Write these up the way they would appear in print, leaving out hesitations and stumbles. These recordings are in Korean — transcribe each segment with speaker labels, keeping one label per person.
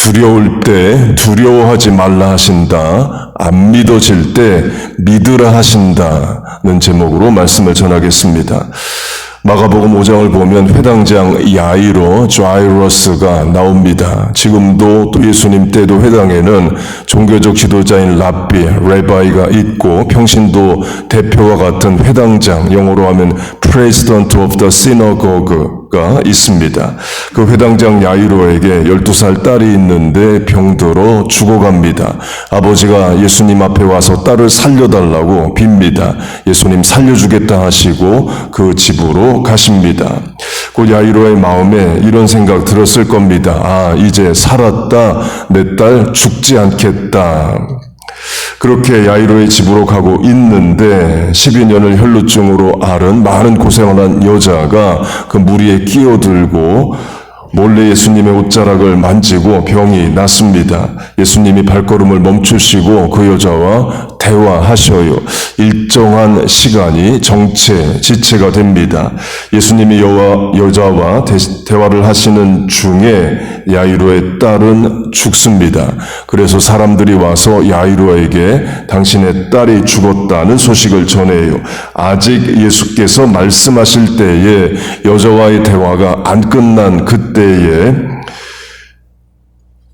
Speaker 1: 두려울 때 두려워하지 말라 하신다. 안 믿어질 때 믿으라 하신다는 제목으로 말씀을 전하겠습니다. 마가복음 5장을 보면 회당장 야이로 자이러스가 나옵니다. 지금도 또 예수님 때도 회당에는 종교적 지도자인 레바이가 있고 평신도 대표와 같은 회당장, 영어로 하면 President of the Synagogue가 있습니다. 그 회당장 야이로에게 12살 딸이 있는데 병들어 죽어갑니다. 아버지가 예수님 앞에 와서 딸을 살려달라고 빕니다. 예수님 살려주겠다 하시고 그 집으로 가십니다. 그 야이로의 마음에 이런 생각 들었을 겁니다. 아, 이제 살았다. 내 딸 죽지 않겠다. 그렇게 야이로의 집으로 가고 있는데 12년을 혈루증으로 앓은 많은 고생을 한 여자가 그 무리에 끼어들고 몰래 예수님의 옷자락을 만지고 병이 났습니다. 예수님이 발걸음을 멈추시고 그 여자와 대화하셔요. 일정한 시간이 지체가 됩니다. 예수님이 여자와 대화를 하시는 중에 야이로의 딸은 죽습니다. 그래서 사람들이 와서 야이로에게 당신의 딸이 죽었다는 소식을 전해요. 아직 예수께서 말씀하실 때에 여자와의 대화가 안 끝난 그때에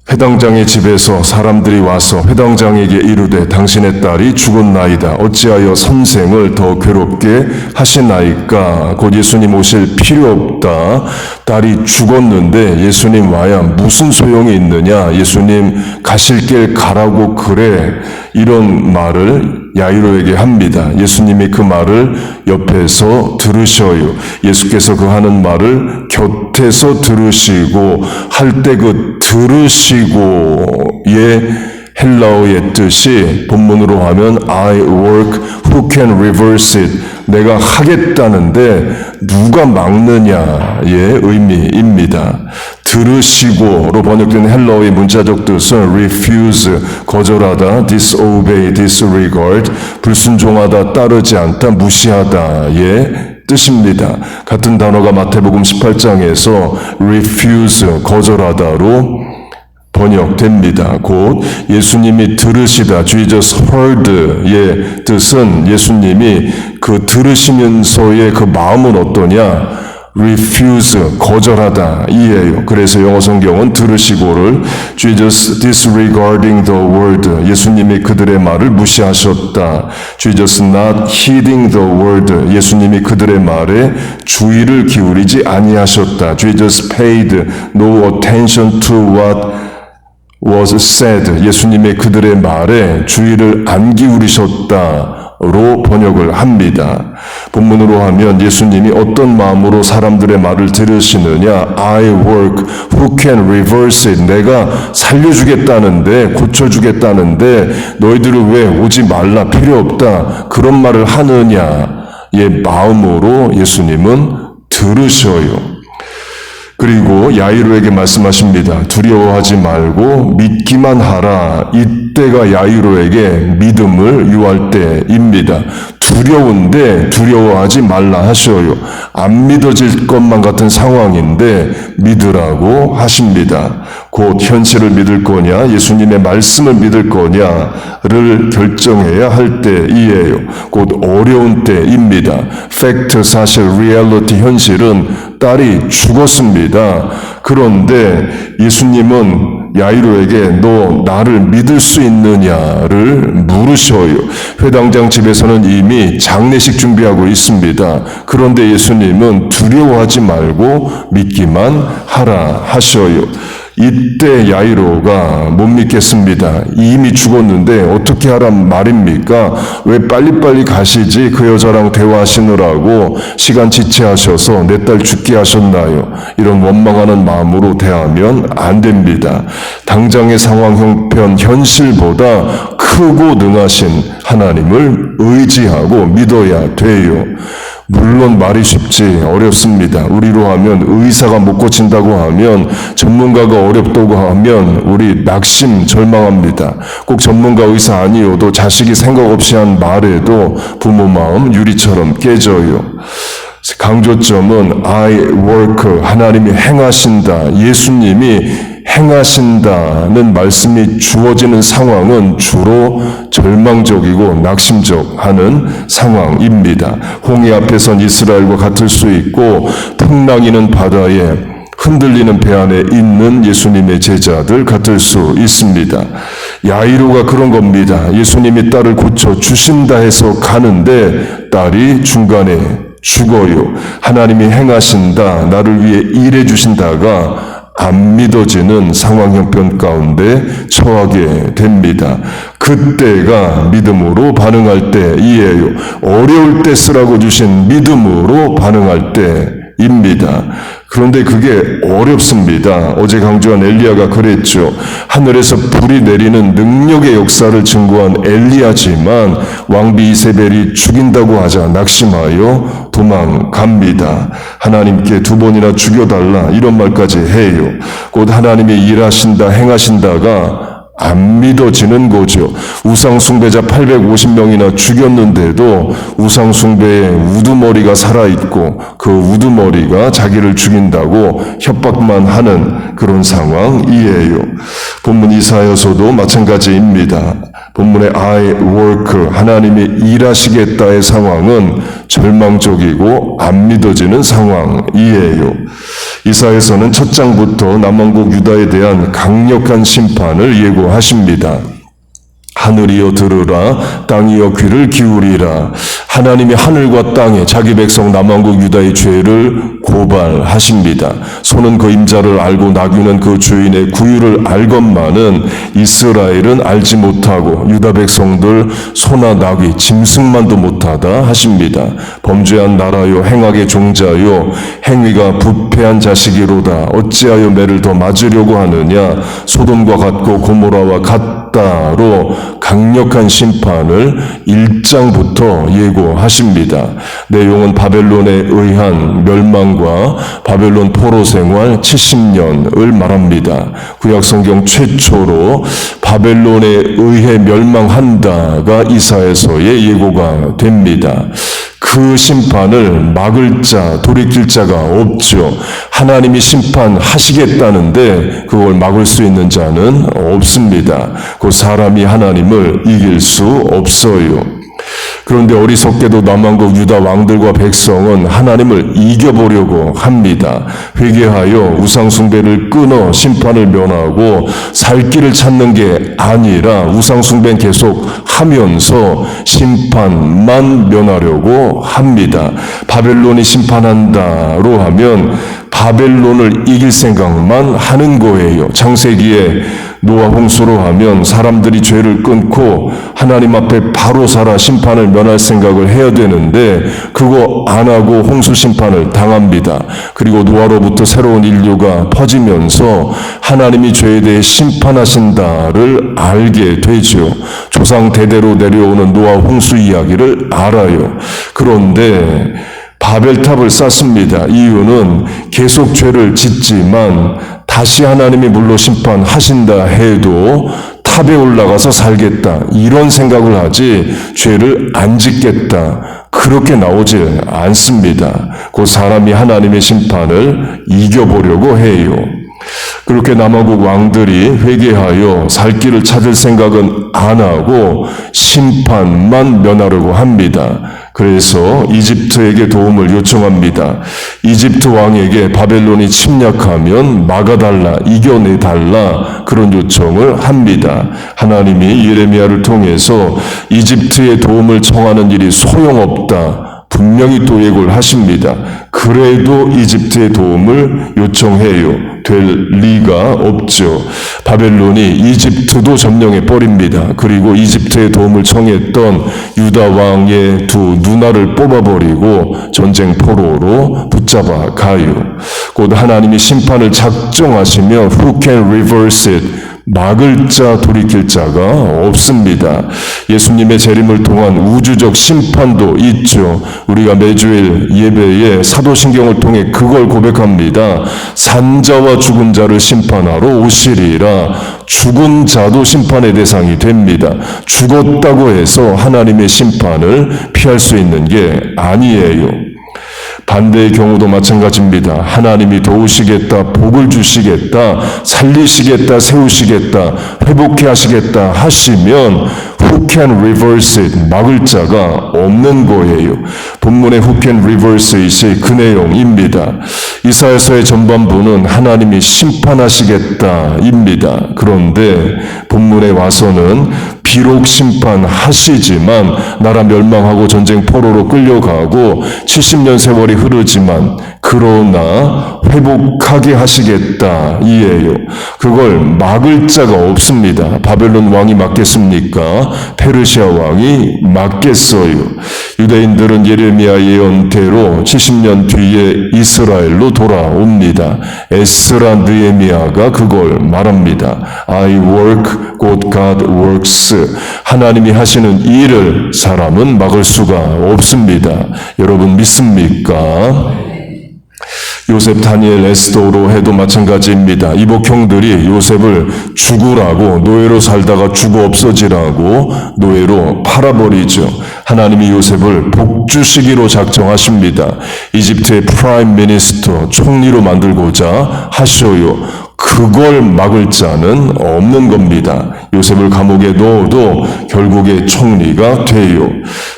Speaker 1: 회당장의 집에서 사람들이 와서 회당장에게 이르되 당신의 딸이 죽었나이다. 어찌하여 선생을 더 괴롭게 하시나이까? 곧 예수님 오실 필요 없다. 딸이 죽었는데 예수님 와야 무슨 소용이 있느냐? 예수님 가실 길 가라고 그래. 이런 말을 야이로에게 합니다. 예수님이 그 말을 옆에서 들으셔요. 예수께서 그 하는 말을 곁에서 들으시고 할 때 그 들으시고의 헬라어의 뜻이 본문으로 하면 I work, who can reverse it? 내가 하겠다는데 누가 막느냐의 의미입니다. 들으시고로 번역된 헬라어의 문자적 뜻은 refuse, 거절하다, disobey, disregard, 불순종하다, 따르지 않다, 무시하다의 뜻입니다. 같은 단어가 마태복음 18장에서 refuse, 거절하다로 번역됩니다. 곧 예수님이 들으시다, Jesus heard의 뜻은 예수님이 그 들으시면서의 그 마음은 어떠냐? refuse, 거절하다 이에요. 그래서 영어 성경은 들으시고를 Jesus disregarding the word, 예수님이 그들의 말을 무시하셨다. Jesus not heeding the word, 예수님이 그들의 말에 주의를 기울이지 아니하셨다. Jesus paid no attention to what was said, 예수님이 그들의 말에 주의를 안 기울이셨다. 로 번역을 합니다. 본문으로 하면 예수님이 어떤 마음으로 사람들의 말을 들으시느냐? I work, who can reverse it? 내가 살려주겠다는데, 고쳐주겠다는데 너희들을 왜 오지 말라, 필요 없다 그런 말을 하느냐의 마음으로 예수님은 들으셔요. 그리고 야이로에게 말씀하십니다. 두려워하지 말고 믿기만 하라. 이때가 야이로에게 믿음을 유할 때입니다. 두려운데 두려워하지 말라 하셔요. 안 믿어질 것만 같은 상황인데 믿으라고 하십니다. 곧 현실을 믿을 거냐, 예수님의 말씀을 믿을 거냐를 결정해야 할 때이에요. 곧 어려운 때입니다. 팩트, 사실, 리얼리티, 현실은 딸이 죽었습니다. 그런데 예수님은 야이로에게 너 나를 믿을 수 있느냐를 물으셔요. 회당장 집에서는 이미 장례식 준비하고 있습니다. 그런데 예수님은 두려워하지 말고 믿기만 하라 하셔요. 이때 야이로가 못 믿겠습니다. 이미 죽었는데 어떻게 하란 말입니까? 왜 빨리빨리 가시지? 그 여자랑 대화하시느라고 시간 지체하셔서 내 딸 죽게 하셨나요? 이런 원망하는 마음으로 대하면 안 됩니다. 당장의 상황 형편, 현실보다 크고 능하신 하나님을 의지하고 믿어야 돼요. 물론 말이 쉽지 어렵습니다. 우리로 하면 의사가 못 고친다고 하면, 전문가가 어렵다고 하면 우리 낙심 절망합니다. 꼭 전문가 의사 아니어도 자식이 생각 없이 한 말에도 부모 마음 유리처럼 깨져요. 강조점은 I work, 하나님이 행하신다. 예수님이 행하신다는 말씀이 주어지는 상황은 주로 절망적이고 낙심적하는 상황입니다. 홍해 앞에 선 이스라엘과 같을 수 있고 풍랑이는 바다에 흔들리는 배 안에 있는 예수님의 제자들 같을 수 있습니다. 야이로가 그런 겁니다. 예수님이 딸을 고쳐주신다 해서 가는데 딸이 중간에 죽어요. 하나님이 행하신다, 나를 위해 일해 주신다가 안 믿어지는 상황 형편 가운데 처하게 됩니다. 그때가 믿음으로 반응할 때이에요. 어려울 때 쓰라고 주신 믿음으로 반응할 때입니다. 그런데 그게 어렵습니다. 어제 강조한 엘리야가 그랬죠. 하늘에서 불이 내리는 능력의 역사를 증거한 엘리야지만 왕비 이세벨이 죽인다고 하자 낙심하여 도망갑니다. 하나님께 2번이나 죽여달라 이런 말까지 해요. 곧 하나님이 일하신다 행하신다가 안 믿어지는 거죠. 우상숭배자 850명이나 죽였는데도 우상숭배의 우두머리가 살아있고 그 우두머리가 자기를 죽인다고 협박만 하는 그런 상황이에요. 본문 이사야서도 마찬가지입니다. 본문의 I work, 하나님이 일하시겠다의 상황은 절망적이고 안 믿어지는 상황이에요. 이사야서는 첫 장부터 남왕국 유다에 대한 강력한 심판을 예고하십니다. 하늘이여 들으라, 땅이여 귀를 기울이라. 하나님이 하늘과 땅에 자기 백성 남왕국 유다의 죄를 고발하십니다. 소는 그 임자를 알고 나귀는 그 주인의 구유를 알건만은 이스라엘은 알지 못하고 유다 백성들 소나 나귀 짐승만도 못하다 하십니다. 범죄한 나라요 행악의 종자요 행위가 부패한 자식이로다. 어찌하여 매를 더 맞으려고 하느냐. 소돔과 같고 고모라와 같다로 강력한 심판을 1장부터 예고하십니다. 내용은 바벨론에 의한 멸망과 바벨론 포로 생활 70년을 말합니다. 구약성경 최초로 바벨론에 의해 멸망한다가 이사야서의 예고가 됩니다. 그 심판을 막을 자, 돌이킬 자가 없죠. 하나님이 심판하시겠다는데 그걸 막을 수 있는 자는 없습니다. 그 사람이 하나님을 이길 수 없어요. 그런데 어리석게도 남왕국 유다 왕들과 백성은 하나님을 이겨보려고 합니다. 회개하여 우상숭배를 끊어 심판을 면하고 살 길을 찾는 게 아니라 우상숭배는 계속 하면서 심판만 면하려고 합니다. 바벨론이 심판한다로 하면 바벨론을 이길 생각만 하는 거예요. 창세기에 노아 홍수로 하면 사람들이 죄를 끊고 하나님 앞에 바로 살아 심판을 면할 생각을 해야 되는데 그거 안 하고 홍수 심판을 당합니다. 그리고 노아로부터 새로운 인류가 퍼지면서 하나님이 죄에 대해 심판하신다를 알게 되죠. 조상 대대로 내려오는 노아 홍수 이야기를 알아요. 그런데 바벨탑을 쌓습니다. 이유는 계속 죄를 짓지만 다시 하나님이 물로 심판하신다 해도 탑에 올라가서 살겠다 이런 생각을 하지 죄를 안 짓겠다 그렇게 나오지 않습니다. 그 사람이 하나님의 심판을 이겨보려고 해요. 그렇게 남왕국 왕들이 회개하여 살 길을 찾을 생각은 안 하고 심판만 면하려고 합니다. 그래서 이집트에게 도움을 요청합니다. 이집트 왕에게 바벨론이 침략하면 막아달라, 이겨내달라 그런 요청을 합니다. 하나님이 예레미야를 통해서 이집트의 도움을 청하는 일이 소용없다. 분명히 또 예고를 하십니다. 그래도 이집트의 도움을 요청해요. 될 리가 없죠. 바벨론이 이집트도 점령해 버립니다. 그리고 이집트의 도움을 청했던 유다 왕의 두 누나를 뽑아버리고 전쟁 포로로 붙잡아 가요. 곧 하나님이 심판을 작정하시며 who can reverse it? 막을 자, 돌이킬 자가 없습니다. 예수님의 재림을 통한 우주적 심판도 있죠. 우리가 매주일 예배에 사도신경을 통해 그걸 고백합니다. 산자와 죽은 자를 심판하러 오시리라. 죽은 자도 심판의 대상이 됩니다. 죽었다고 해서 하나님의 심판을 피할 수 있는 게 아니에요. 반대의 경우도 마찬가지입니다. 하나님이 도우시겠다, 복을 주시겠다, 살리시겠다, 세우시겠다, 회복해 하시겠다 하시면 who can reverse it? 막을 자가 없는 거예요. 본문의 who can reverse it이 그 내용입니다. 이사야서의 전반부는 하나님이 심판하시겠다입니다. 그런데 본문에 와서는 비록 심판하시지만 나라 멸망하고 전쟁 포로로 끌려가고 70년 세월이 흐르지만 그러나 회복하게 하시겠다 이에요. 그걸 막을 자가 없습니다. 바벨론 왕이 막겠습니까? 페르시아 왕이 막겠어요. 유대인들은 예레미야 예언대로 70년 뒤에 이스라엘로 돌아옵니다. 에스라 느헤미야가 그걸 말합니다. I work, God God works. 하나님이 하시는 일을 사람은 막을 수가 없습니다. 여러분 믿습니까? 요셉, 다니엘, 에스더로 해도 마찬가지입니다. 이복형들이 요셉을 죽으라고, 노예로 살다가 죽어 없어지라고 노예로 팔아버리죠. 하나님이 요셉을 복주시기로 작정하십니다. 이집트의 프라임 미니스터, 총리로 만들고자 하셔요. 그걸 막을 자는 없는 겁니다. 요셉을 감옥에 넣어도 결국에 총리가 돼요.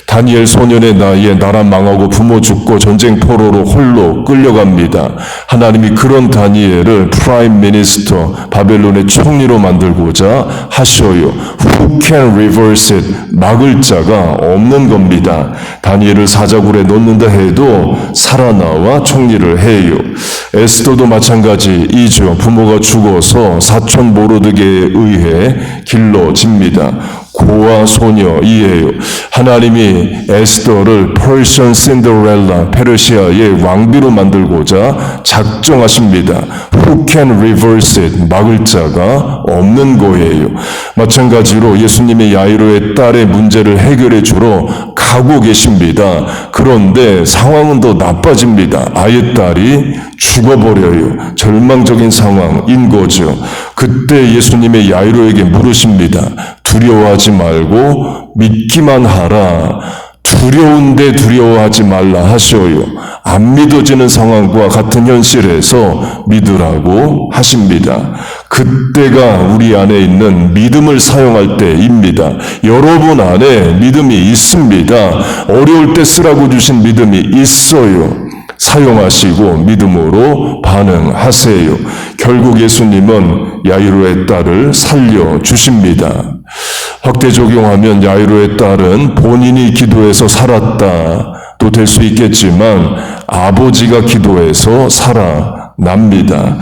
Speaker 1: 다니엘 소년의 나이에 나라 망하고 부모 죽고 전쟁 포로로 홀로 끌려갑니다. 하나님이 그런 다니엘을 프라임 미니스터, 바벨론의 총리로 만들고자 하셔요. Who can reverse it? 막을 자가 없는 겁니다. 다니엘을 사자굴에 넣는다 해도 살아나와 총리를 해요. 에스더도 마찬가지이죠. 부모가 죽어서 사촌 모르드게에 의해 길러집니다. 고아 소녀이에요. 하나님이 에스더를 퍼시안 신데렐라, 페르시아의 왕비로 만들고자 작정하십니다. Who can reverse it? 막을 자가 없는 거예요. 마찬가지로 예수님의 야이로의 딸의 문제를 해결해 주러 가고 계십니다. 그런데 상황은 더 나빠집니다. 아예 딸이 죽어버려요. 절망적인 상황인 거죠. 그때 예수님의 야이로에게 물으십니다. 두려워하지 말고 믿기만 하라. 두려운데 두려워하지 말라 하셔요. 안 믿어지는 상황과 같은 현실에서 믿으라고 하십니다. 그때가 우리 안에 있는 믿음을 사용할 때입니다. 여러분 안에 믿음이 있습니다. 어려울 때 쓰라고 주신 믿음이 있어요. 사용하시고 믿음으로 반응하세요. 결국 예수님은 야이로의 딸을 살려주십니다. 확대 적용하면 야이로의 딸은 본인이 기도해서 살았다도 될 수 있겠지만 아버지가 기도해서 살아납니다.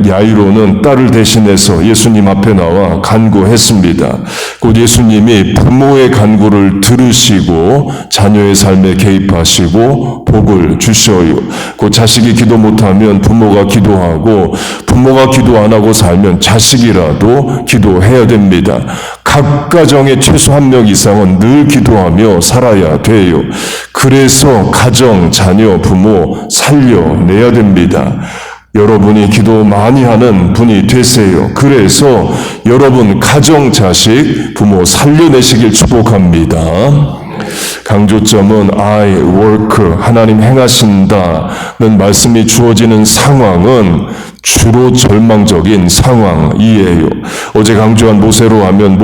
Speaker 1: 야이로는 딸을 대신해서 예수님 앞에 나와 간구했습니다. 곧 예수님이 부모의 간구를 들으시고 자녀의 삶에 개입하시고 복을 주셔요. 곧 자식이 기도 못하면 부모가 기도하고 부모가 기도 안 하고 살면 자식이라도 기도해야 됩니다. 각 가정에 최소 한 명 이상은 늘 기도하며 살아야 돼요. 그래서 가정, 자녀, 부모 살려내야 됩니다. 여러분이 기도 많이 하는 분이 되세요. 그래서 여러분 가정, 자식, 부모 살려내시길 축복합니다. 강조점은 I work, 하나님 행하신다는 말씀이 주어지는 상황은 주로 절망적인 상황이에요. 어제 강조한 모세로 하면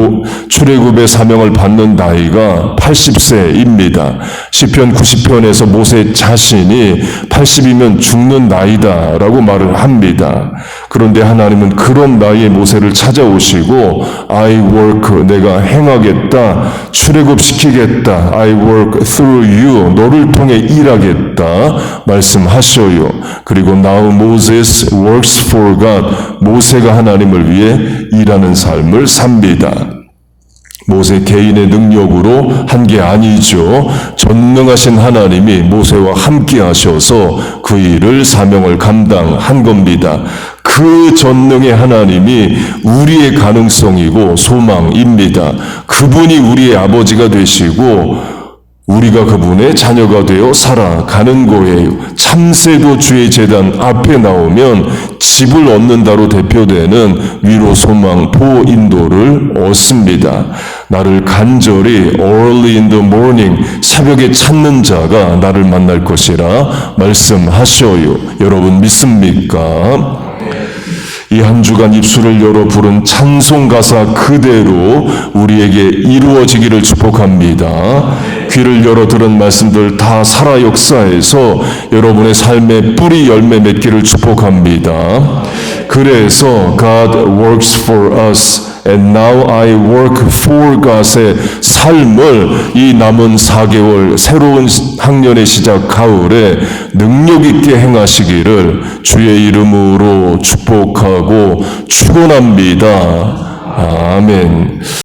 Speaker 1: 출애굽의 사명을 받는 나이가 80세입니다. 시편 90편에서 모세 자신이 80이면 죽는 나이다라고 말을 합니다. 그런데 하나님은 그런 나이의 모세를 찾아오시고 I work, 내가 행하겠다, 출애굽시키겠다, I work through you, 너를 통해 일하겠다 말씀하셔요. 그리고 now Moses works for God, 모세가 하나님을 위해 일하는 삶을 삽니다. 모세 개인의 능력으로 한 게 아니죠. 전능하신 하나님이 모세와 함께 하셔서 그 일을 사명을 감당한 겁니다. 그 전능의 하나님이 우리의 가능성이고 소망입니다. 그분이 우리의 아버지가 되시고 우리가 그분의 자녀가 되어 살아가는 거예요. 참새도 주의 제단 앞에 나오면 집을 얻는다로 대표되는 위로, 소망, 보호, 인도를 얻습니다. 나를 간절히 early in the morning, 새벽에 찾는 자가 나를 만날 것이라 말씀하셔요. 여러분 믿습니까? 이 한 주간 입술을 열어 부른 찬송 가사 그대로 우리에게 이루어지기를 축복합니다. 귀를 열어 들은 말씀들 다 살아 역사에서 여러분의 삶의 뿌리 열매 맺기를 축복합니다. 그래서 God works for us and now I work for God의 삶을 이 남은 4개월 새로운 학년의 시작 가을에 능력 있게 행하시기를 주의 이름으로 축복하고 축원합니다. 아멘.